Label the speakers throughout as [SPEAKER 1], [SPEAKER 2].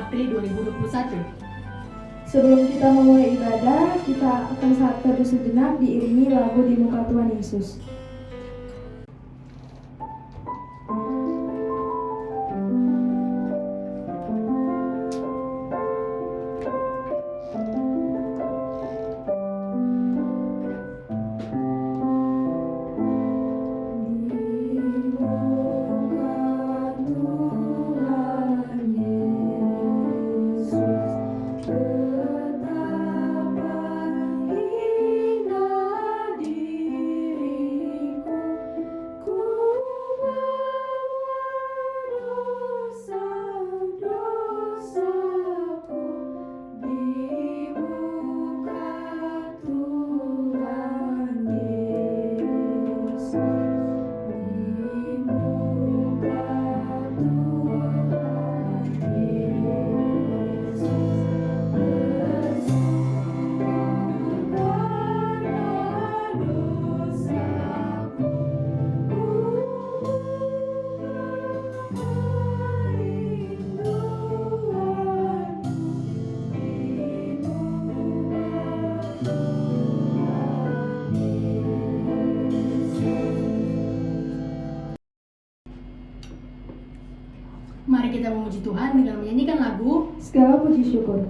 [SPEAKER 1] April 2021.
[SPEAKER 2] Sebelum kita memulai ibadah, kita akan saat teduh sejenak diiringi lagu Di Muka Tuhan Yesus.
[SPEAKER 1] Mari kita memuji Tuhan dengan menyanyikan lagu
[SPEAKER 2] Segala puji syukur.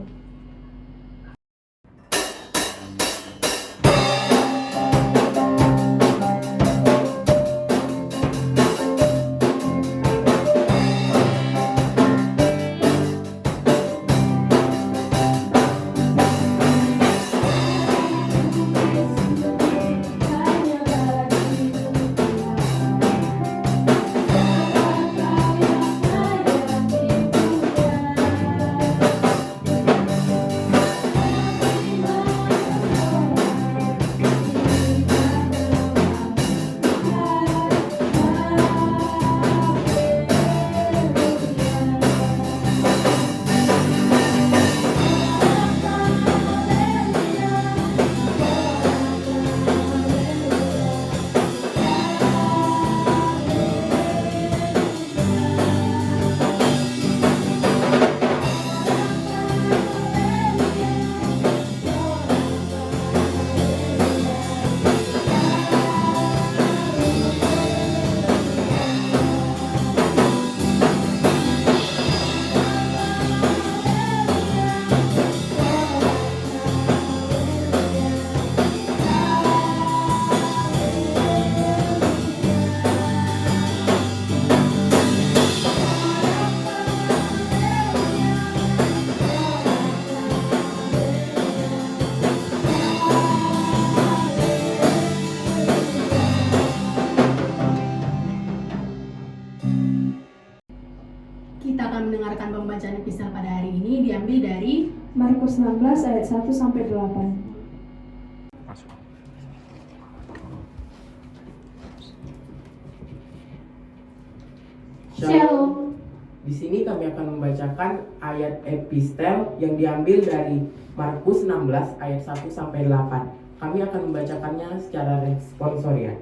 [SPEAKER 1] Kita akan mendengarkan pembacaan epistel pada hari ini diambil dari
[SPEAKER 2] Markus 16 ayat 1 sampai 8.
[SPEAKER 3] Shalom. Di sini kami akan membacakan ayat epistel yang diambil dari Markus 16 ayat 1 sampai 8. Kami akan membacakannya secara responsorial.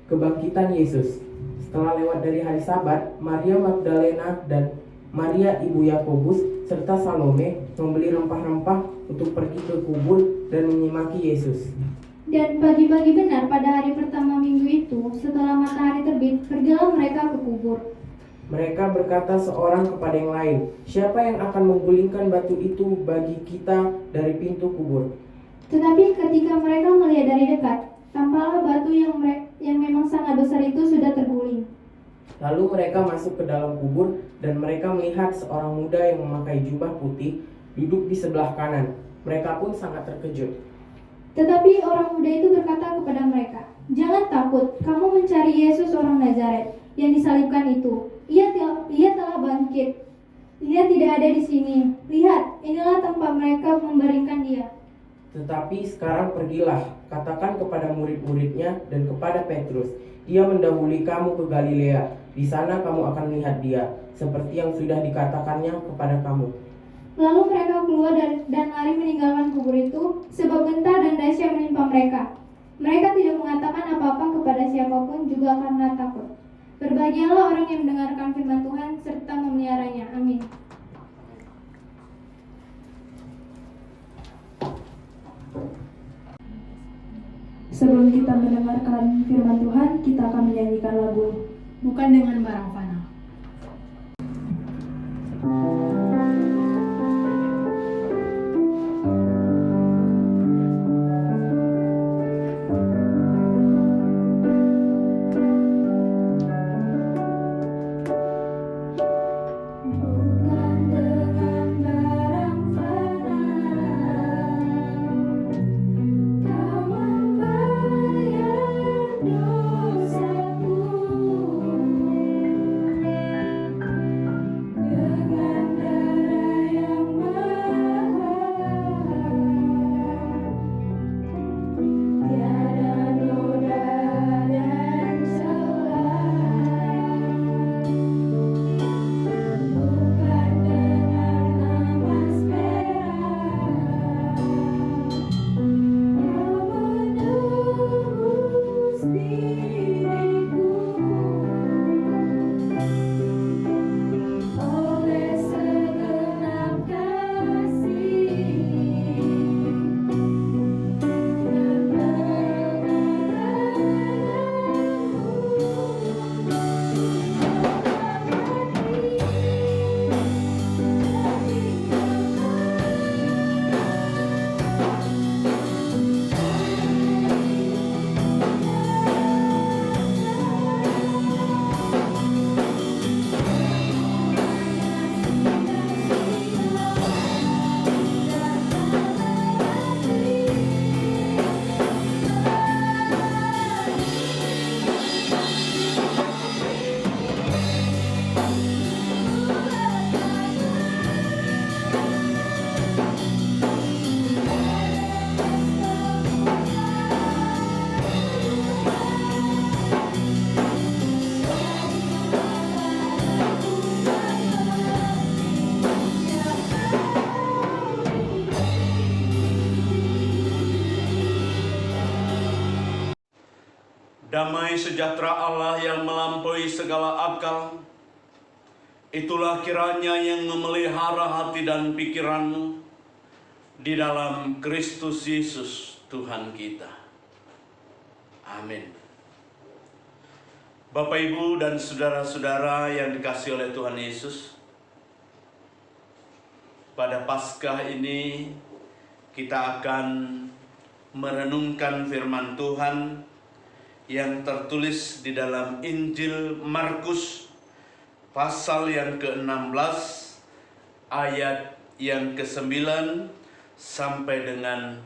[SPEAKER 3] Kebangkitan Yesus. Setelah lewat dari hari Sabat, Maria Magdalena dan Maria ibu Yakobus serta Salome membeli rempah-rempah untuk pergi ke kubur dan menyemaki Yesus.
[SPEAKER 4] Dan pagi-pagi benar pada hari pertama minggu itu, setelah matahari terbit, pergilah mereka ke kubur.
[SPEAKER 3] Mereka berkata seorang kepada yang lain, "Siapa yang akan menggulingkan batu itu bagi kita dari pintu kubur?"
[SPEAKER 4] Tetapi ketika mereka melihat dari dekat, tampaklah batu yang memang sangat besar itu sudah terguling.
[SPEAKER 3] Lalu mereka masuk ke dalam kubur dan mereka melihat seorang muda yang memakai jubah putih duduk di sebelah kanan. Mereka pun sangat terkejut.
[SPEAKER 4] Tetapi orang muda itu berkata kepada mereka, "Jangan takut, kamu mencari Yesus orang Nazaret yang disalibkan itu. Ia telah bangkit. Ia tidak ada di sini. Lihat, inilah tempat mereka membaringkan dia."
[SPEAKER 3] Tetapi sekarang pergilah, katakan kepada murid-muridnya dan kepada Petrus, "Ia mendahului kamu ke Galilea. Di sana kamu akan melihat dia, seperti yang sudah dikatakannya kepada kamu."
[SPEAKER 4] Lalu mereka keluar dan lari meninggalkan kubur itu, sebab gentar dan dahsyat menimpa mereka. Mereka tidak mengatakan apa-apa kepada siapapun juga karena takut. Berbahagialah orang yang mendengarkan firman Tuhan serta memeliharanya. Amin.
[SPEAKER 2] Sebelum kita mendengarkan firman Tuhan, kita akan menyanyikan lagu.
[SPEAKER 1] Bukan dengan barang fana.
[SPEAKER 5] Damai sejahtera Allah yang melampaui segala akal, itulah kiranya yang memelihara hati dan pikiranmu di dalam Kristus Yesus Tuhan kita. Amin. Bapak, Ibu, dan saudara-saudara yang dikasihi oleh Tuhan Yesus, pada Paskah ini kita akan merenungkan firman Tuhan yang tertulis di dalam Injil Markus pasal yang ke-16 ayat yang ke-9 sampai dengan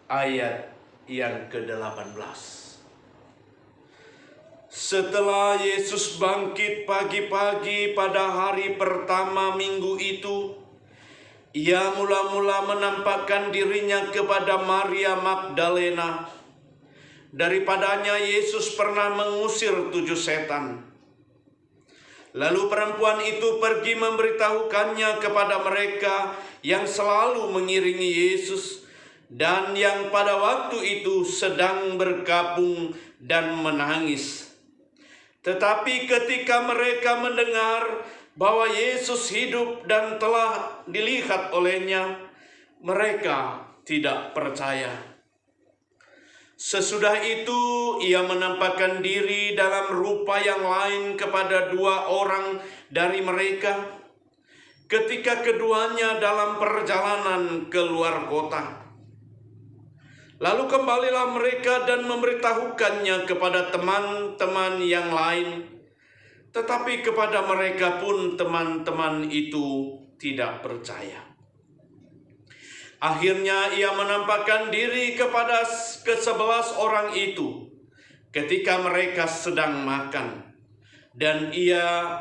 [SPEAKER 5] ayat yang ke-18. Setelah Yesus bangkit pagi-pagi pada hari pertama minggu itu, Ia mula-mula menampakkan dirinya kepada Maria Magdalena. Daripadanya Yesus pernah mengusir 7 setan. Lalu perempuan itu pergi memberitahukannya kepada mereka yang selalu mengiringi Yesus dan yang pada waktu itu sedang berkabung dan menangis. Tetapi ketika mereka mendengar bahwa Yesus hidup dan telah dilihat olehnya, mereka tidak percaya. Sesudah itu Ia menampakkan diri dalam rupa yang lain kepada 2 orang dari mereka ketika keduanya dalam perjalanan ke luar kota. Lalu kembalilah mereka dan memberitahukannya kepada teman-teman yang lain, tetapi kepada mereka pun teman-teman itu tidak percaya. Akhirnya Ia menampakkan diri kepada ke-11 orang itu ketika mereka sedang makan, dan Ia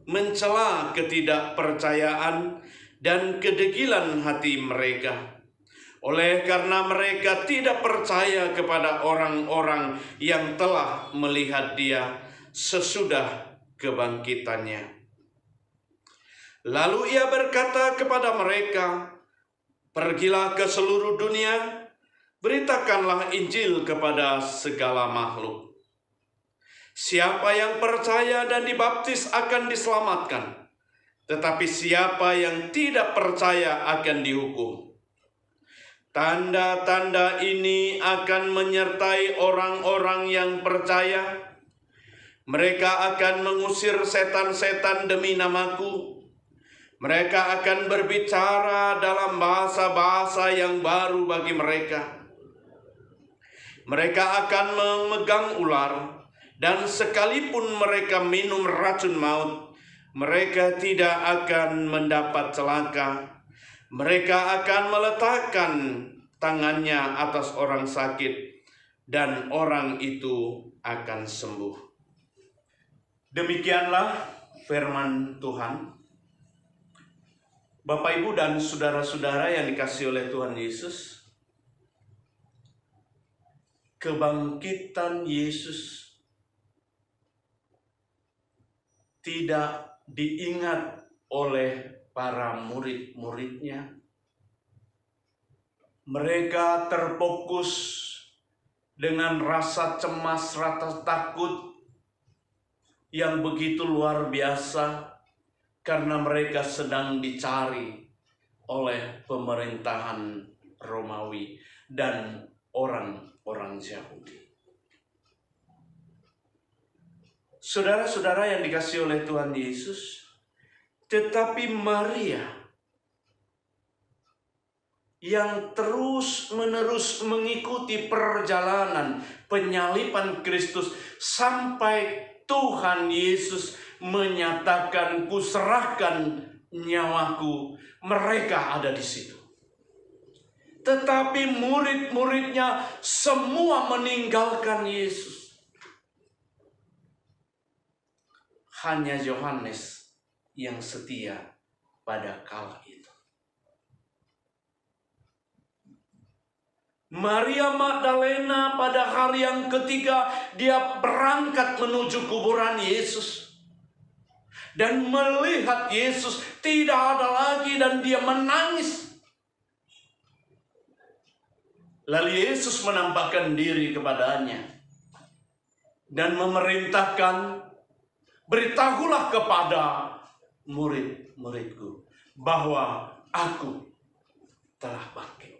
[SPEAKER 5] mencela ketidakpercayaan dan kedegilan hati mereka, oleh karena mereka tidak percaya kepada orang-orang yang telah melihat Dia sesudah kebangkitannya. Lalu Ia berkata kepada mereka, "Pergilah ke seluruh dunia, beritakanlah Injil kepada segala makhluk. Siapa yang percaya dan dibaptis akan diselamatkan, tetapi siapa yang tidak percaya akan dihukum. Tanda-tanda ini akan menyertai orang-orang yang percaya. Mereka akan mengusir setan-setan demi namaku. Mereka akan berbicara dalam bahasa-bahasa yang baru bagi mereka. Mereka akan memegang ular, dan sekalipun mereka minum racun maut, mereka tidak akan mendapat celaka. Mereka akan meletakkan tangannya atas orang sakit, dan orang itu akan sembuh. Demikianlah firman Tuhan. Bapak, Ibu, dan saudara-saudara yang dikasihi oleh Tuhan Yesus, kebangkitan Yesus tidak diingat oleh para murid-muridnya. Mereka terfokus dengan rasa cemas, rasa takut yang begitu luar biasa karena mereka sedang dicari oleh pemerintahan Romawi dan orang-orang Yahudi. Saudara-saudara yang dikasihi oleh Tuhan Yesus, tetapi Maria yang terus-menerus mengikuti perjalanan penyaliban Kristus sampai Tuhan Yesus menyatakan, "Kuserahkan nyawaku," mereka ada di situ. Tetapi murid-muridnya semua meninggalkan Yesus. Hanya Yohanes yang setia pada kala itu. Maria Magdalena pada hari yang ketiga dia berangkat menuju kuburan Yesus dan melihat Yesus tidak ada lagi dan dia menangis. Lalu Yesus menampakkan diri kepadanya dan memerintahkan, "Beritahulah kepada murid-muridku bahwa aku telah bangkit."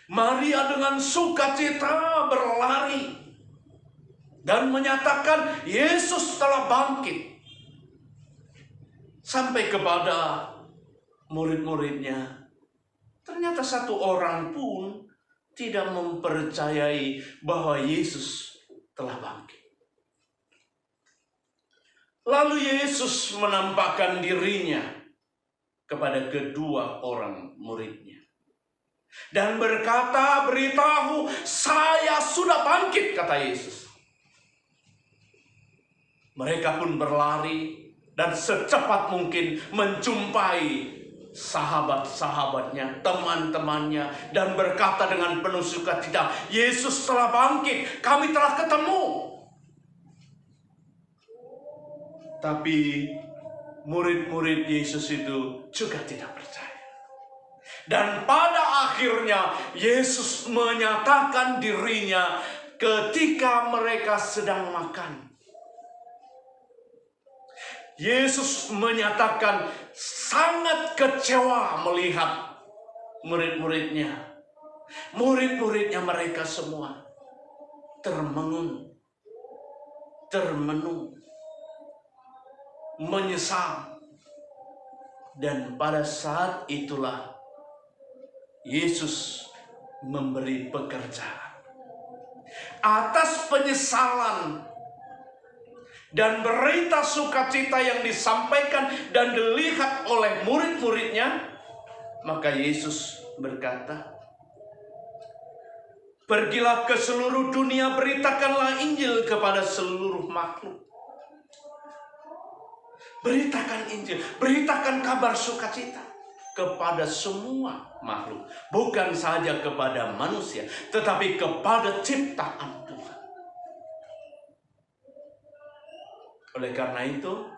[SPEAKER 5] Maria dengan sukacita berlari dan menyatakan Yesus telah bangkit. Sampai kepada murid-muridnya, ternyata satu orang pun tidak mempercayai bahwa Yesus telah bangkit. Lalu Yesus menampakkan dirinya kepada kedua orang muridnya dan berkata, "Beritahu, saya sudah bangkit," kata Yesus. Mereka pun berlari dan secepat mungkin menjumpai sahabat-sahabatnya, teman-temannya, dan berkata dengan penuh sukacita, "Yesus telah bangkit, kami telah ketemu." Tapi murid-murid Yesus itu juga tidak percaya. Dan pada akhirnya Yesus menyatakan dirinya ketika mereka sedang makan. Yesus menyatakan sangat kecewa melihat murid-muridnya. Murid-muridnya mereka semua termenung, menyesal. Dan pada saat itulah Yesus memberi pekerjaan. Atas penyesalan dan berita sukacita yang disampaikan dan dilihat oleh murid-muridnya, maka Yesus berkata, "Pergilah ke seluruh dunia, beritakanlah Injil kepada seluruh makhluk." Beritakan Injil, beritakan kabar sukacita kepada semua makhluk. Bukan saja kepada manusia, tetapi kepada ciptaan Tuhan. Oleh karena itu,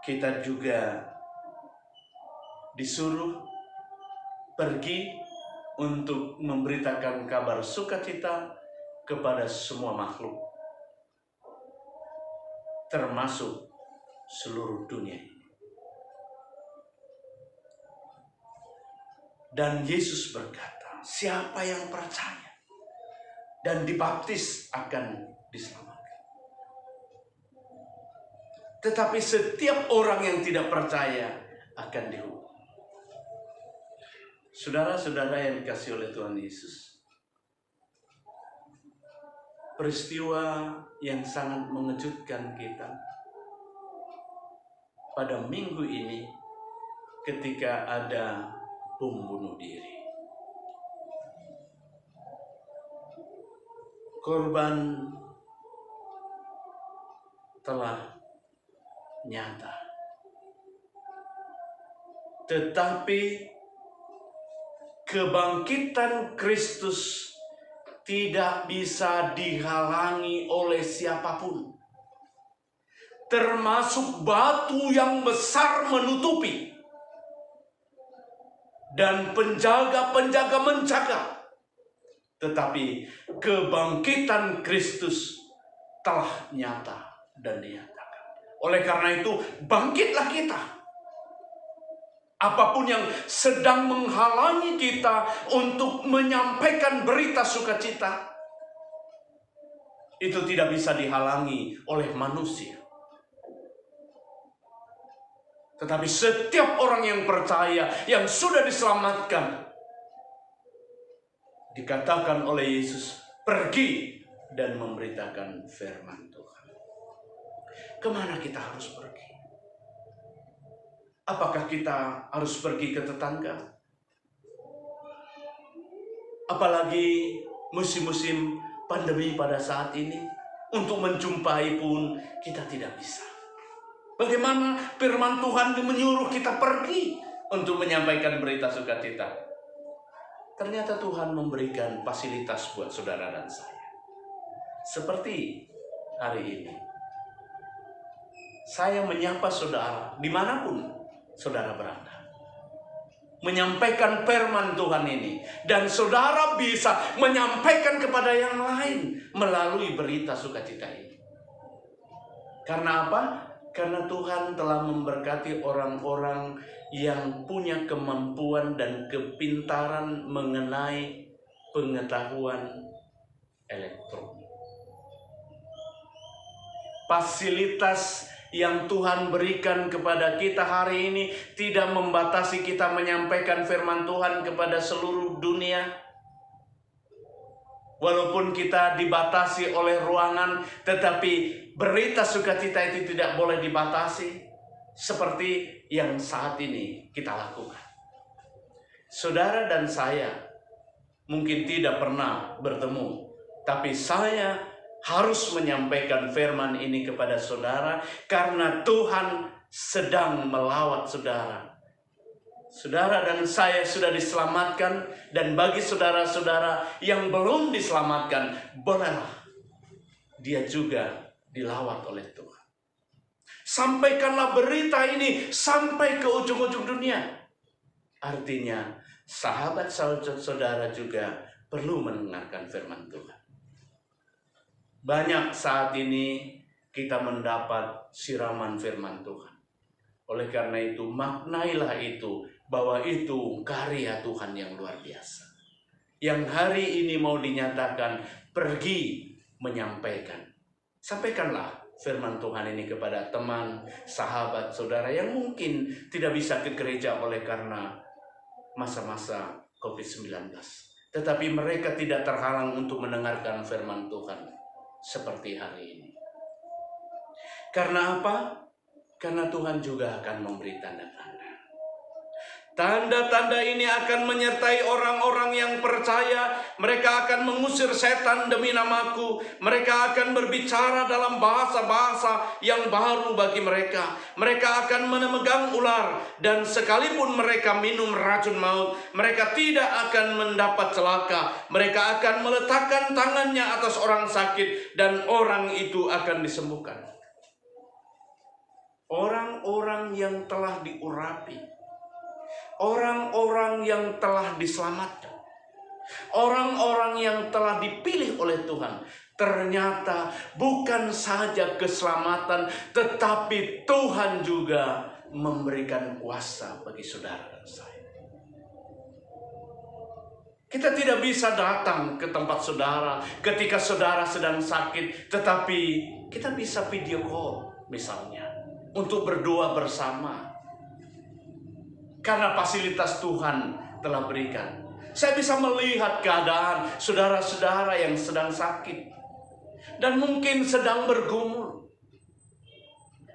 [SPEAKER 5] kita juga disuruh pergi untuk memberitakan kabar sukacita kepada semua makhluk, termasuk seluruh dunia ini. Dan Yesus berkata, siapa yang percaya dan dibaptis akan diselamatkan. Tetapi setiap orang yang tidak percaya akan dihukum. Saudara-saudara yang dikasihi oleh Tuhan Yesus, peristiwa yang sangat mengejutkan kita pada minggu ini ketika ada bom bunuh diri. Korban telah nyata, tetapi kebangkitan Kristus tidak bisa dihalangi oleh siapapun, termasuk batu yang besar menutupi dan penjaga-penjaga menjaga. Tetapi kebangkitan Kristus telah nyata dan dinyatakan. Oleh karena itu, bangkitlah kita. Apapun yang sedang menghalangi kita untuk menyampaikan berita sukacita, itu tidak bisa dihalangi oleh manusia. Tetapi setiap orang yang percaya, yang sudah diselamatkan, dikatakan oleh Yesus, pergi dan memberitakan firman Tuhan. Kemana kita harus pergi? Apakah kita harus pergi ke tetangga? Apalagi musim-musim pandemi pada saat ini, untuk menjumpai pun kita tidak bisa. Bagaimana firman Tuhan menyuruh kita pergi untuk menyampaikan berita sukacita? Ternyata Tuhan memberikan fasilitas buat saudara dan saya. Seperti hari ini, saya menyapa saudara dimanapun saudara berada, menyampaikan firman Tuhan ini, dan saudara bisa menyampaikan kepada yang lain melalui berita sukacita ini. Karena apa? Karena Tuhan telah memberkati orang-orang yang punya kemampuan dan kepintaran mengenai pengetahuan elektronik. Fasilitas yang Tuhan berikan kepada kita hari ini tidak membatasi kita menyampaikan firman Tuhan kepada seluruh dunia. Walaupun kita dibatasi oleh ruangan, tetapi berita sukacita itu tidak boleh dibatasi. Seperti yang saat ini kita lakukan. Saudara dan saya mungkin tidak pernah bertemu, tapi saya harus menyampaikan firman ini kepada saudara karena Tuhan sedang melawat saudara. Saudara dan saya sudah diselamatkan, dan bagi saudara-saudara yang belum diselamatkan, bolehlah dia juga dilawat oleh Tuhan. Sampaikanlah berita ini sampai ke ujung-ujung dunia. Artinya, sahabat-sahabat saudara juga perlu mendengarkan firman Tuhan. Banyak saat ini kita mendapat siraman firman Tuhan. Oleh karena itu, maknailah itu, bahwa itu karya Tuhan yang luar biasa. Yang hari ini mau dinyatakan, pergi menyampaikan. Sampaikanlah firman Tuhan ini kepada teman, sahabat, saudara yang mungkin tidak bisa ke gereja oleh karena masa-masa COVID-19. Tetapi mereka tidak terhalang untuk mendengarkan firman Tuhan seperti hari ini. Karena apa? Karena Tuhan juga akan memberi tanda-tanda. Tanda-tanda ini akan menyertai orang-orang yang percaya. Mereka akan mengusir setan demi namaku. Mereka akan berbicara dalam bahasa-bahasa yang baru bagi mereka. Mereka akan memegang ular. Dan sekalipun mereka minum racun maut, mereka tidak akan mendapat celaka. Mereka akan meletakkan tangannya atas orang sakit, dan orang itu akan disembuhkan. Orang-orang yang telah diurapi, orang-orang yang telah diselamatkan, orang-orang yang telah dipilih oleh Tuhan, ternyata bukan saja keselamatan, tetapi Tuhan juga memberikan kuasa bagi saudara dan saya. Kita tidak bisa datang ke tempat saudara ketika saudara sedang sakit, tetapi kita bisa video call misalnya untuk berdoa bersama. Karena fasilitas Tuhan telah berikan. Saya bisa melihat keadaan saudara-saudara yang sedang sakit dan mungkin sedang bergumul.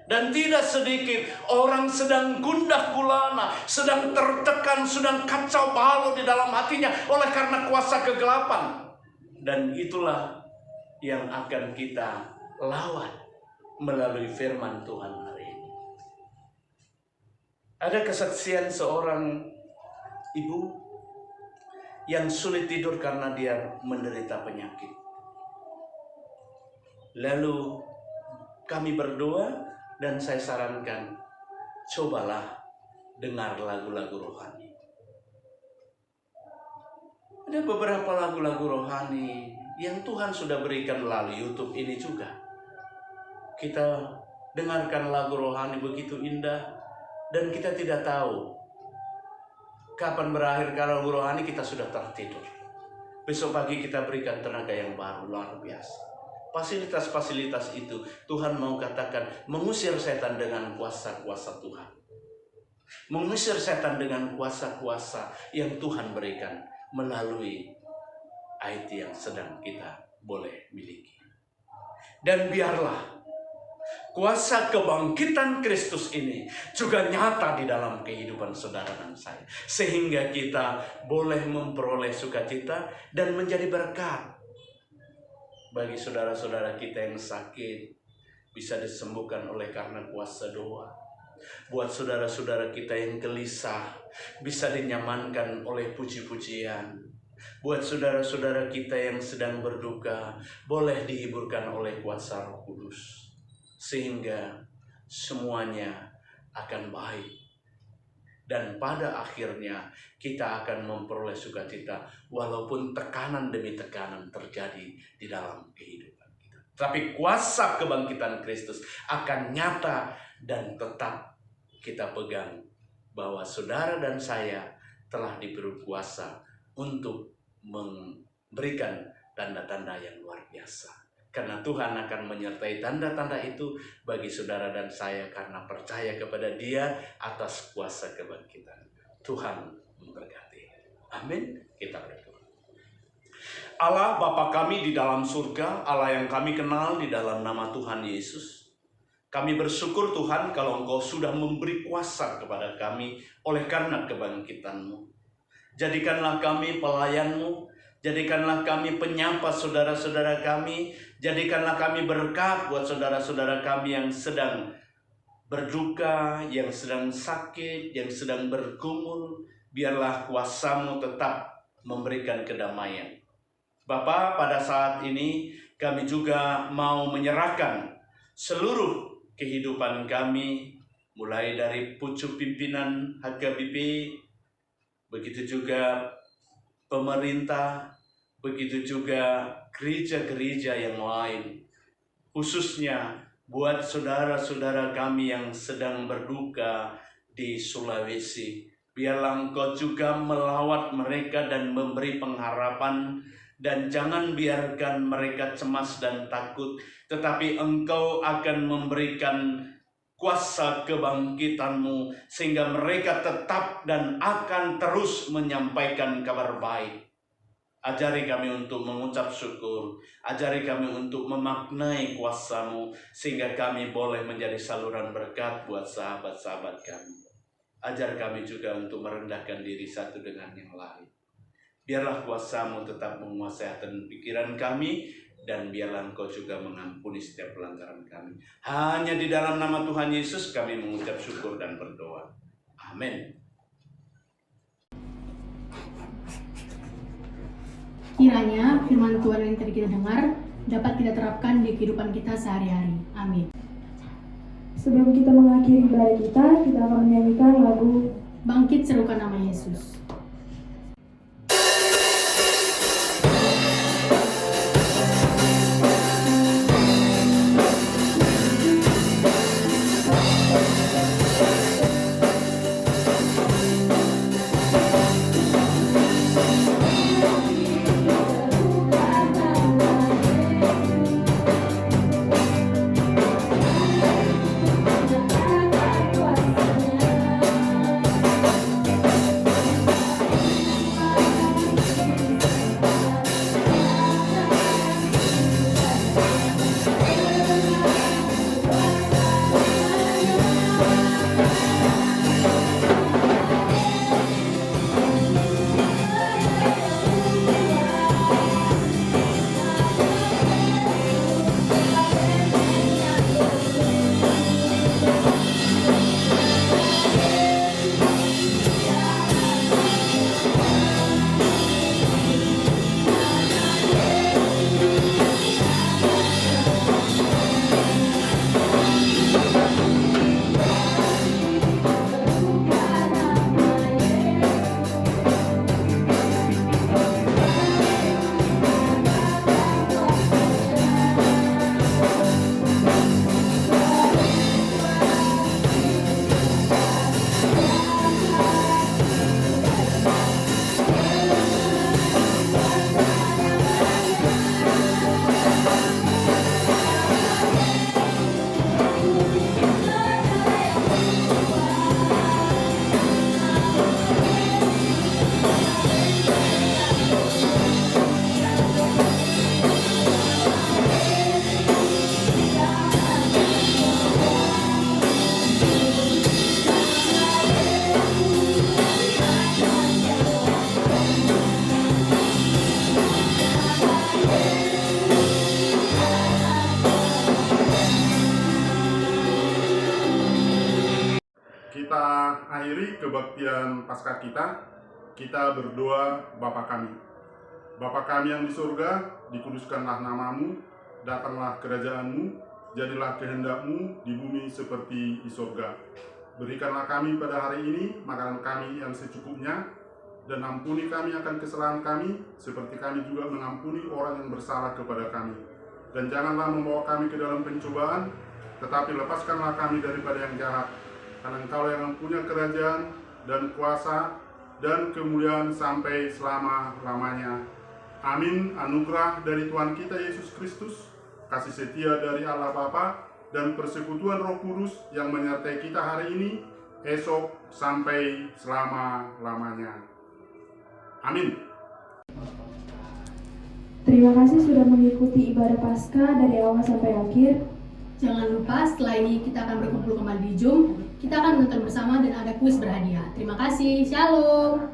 [SPEAKER 5] Dan tidak sedikit orang sedang gundah gulana, sedang tertekan, sedang kacau balau di dalam hatinya oleh karena kuasa kegelapan. Dan itulah yang akan kita lawan melalui firman Tuhan hari ini. Ada kesaksian seorang ibu yang sulit tidur karena dia menderita penyakit. Lalu kami berdoa dan saya sarankan, cobalah dengar lagu-lagu rohani. Ada beberapa lagu-lagu rohani yang Tuhan sudah berikan melalui YouTube ini juga. Kita dengarkan lagu rohani begitu indah dan kita tidak tahu kapan berakhir lagu rohani, kita sudah tertidur. Besok pagi kita berikan tenaga yang baru, luar biasa. Fasilitas-fasilitas itu Tuhan mau katakan mengusir setan dengan kuasa-kuasa Tuhan. Mengusir setan dengan kuasa-kuasa yang Tuhan berikan melalui IT yang sedang kita boleh miliki. Dan biarlah kuasa kebangkitan Kristus ini juga nyata di dalam kehidupan saudara dan saya. Sehingga kita boleh memperoleh sukacita dan menjadi berkat. Bagi saudara-saudara kita yang sakit, bisa disembuhkan oleh karena kuasa doa. Buat saudara-saudara kita yang gelisah, bisa dinyamankan oleh puji-pujian. Buat saudara-saudara kita yang sedang berduka, boleh dihiburkan oleh kuasa Roh Kudus. Sehingga semuanya akan baik. Dan pada akhirnya kita akan memperoleh sukacita walaupun tekanan demi tekanan terjadi di dalam kehidupan kita. Tapi kuasa kebangkitan Kristus akan nyata dan tetap kita pegang bahwa saudara dan saya telah diberi kuasa untuk memberikan tanda-tanda yang luar biasa. Karena Tuhan akan menyertai tanda-tanda itu bagi saudara dan saya karena percaya kepada Dia atas kuasa kebangkitan. Tuhan memberkati. Amin. Kita berdoa. Allah Bapa kami di dalam surga, Allah yang kami kenal di dalam nama Tuhan Yesus. Kami bersyukur Tuhan kalau Engkau sudah memberi kuasa kepada kami oleh karena kebangkitan-Mu. Jadikanlah kami pelayan-Mu. Jadikanlah kami penyapa saudara-saudara kami. Jadikanlah kami berkat buat saudara-saudara kami yang sedang berduka, yang sedang sakit, yang sedang bergumul. Biarlah kuasa-Mu tetap memberikan kedamaian. Bapa, pada saat ini kami juga mau menyerahkan seluruh kehidupan kami, mulai dari pucuk pimpinan HKBP, begitu juga pemerintah, begitu juga gereja-gereja yang lain, khususnya buat saudara-saudara kami yang sedang berduka di Sulawesi. Biarlah Engkau juga melawat mereka dan memberi pengharapan, dan jangan biarkan mereka cemas dan takut, tetapi Engkau akan memberikan kuasa kebangkitan-Mu sehingga mereka tetap dan akan terus menyampaikan kabar baik. Ajari kami untuk mengucap syukur, ajari kami untuk memaknai kuasa-Mu sehingga kami boleh menjadi saluran berkat buat sahabat-sahabat kami. Ajar kami juga untuk merendahkan diri satu dengan yang lain. Biarlah kuasa-Mu tetap menguasai hati dan pikiran kami, dan biarlah Engkau juga mengampuni setiap pelanggaran kami. Hanya di dalam nama Tuhan Yesus kami mengucap syukur dan berdoa. Amin.
[SPEAKER 1] Kiranya firman Tuhan yang tadi kita dengar dapat kita terapkan di kehidupan kita sehari-hari. Amin.
[SPEAKER 2] Sebelum kita mengakhiri ibadah kita akan menyanyikan lagu
[SPEAKER 1] Bangkit Serukan Nama Yesus.
[SPEAKER 6] mengakhiri kebaktian Paskah kita berdoa Bapa kami. Bapa kami yang di surga, dikuduskanlah namamu, datanglah kerajaanmu, jadilah kehendakmu di bumi seperti di surga. Berikanlah kami pada hari ini makanan kami yang secukupnya, dan ampuni kami akan kesalahan kami, seperti kami juga mengampuni orang yang bersalah kepada kami. Dan janganlah membawa kami ke dalam pencobaan, tetapi lepaskanlah kami daripada yang jahat. Karena Engkau yang mempunyai kerajaan dan kuasa dan kemuliaan sampai selama-lamanya. Amin. Anugerah dari Tuhan kita Yesus Kristus, kasih setia dari Allah Bapa, dan persekutuan Roh Kudus yang menyertai kita hari ini, esok, sampai selama-lamanya. Amin.
[SPEAKER 2] Terima kasih sudah mengikuti ibadah Paskah dari awal sampai akhir.
[SPEAKER 1] Jangan lupa setelah ini kita akan berkumpul kembali di Zoom. Kita akan menonton bersama dan ada kuis berhadiah. Terima kasih. Shalom.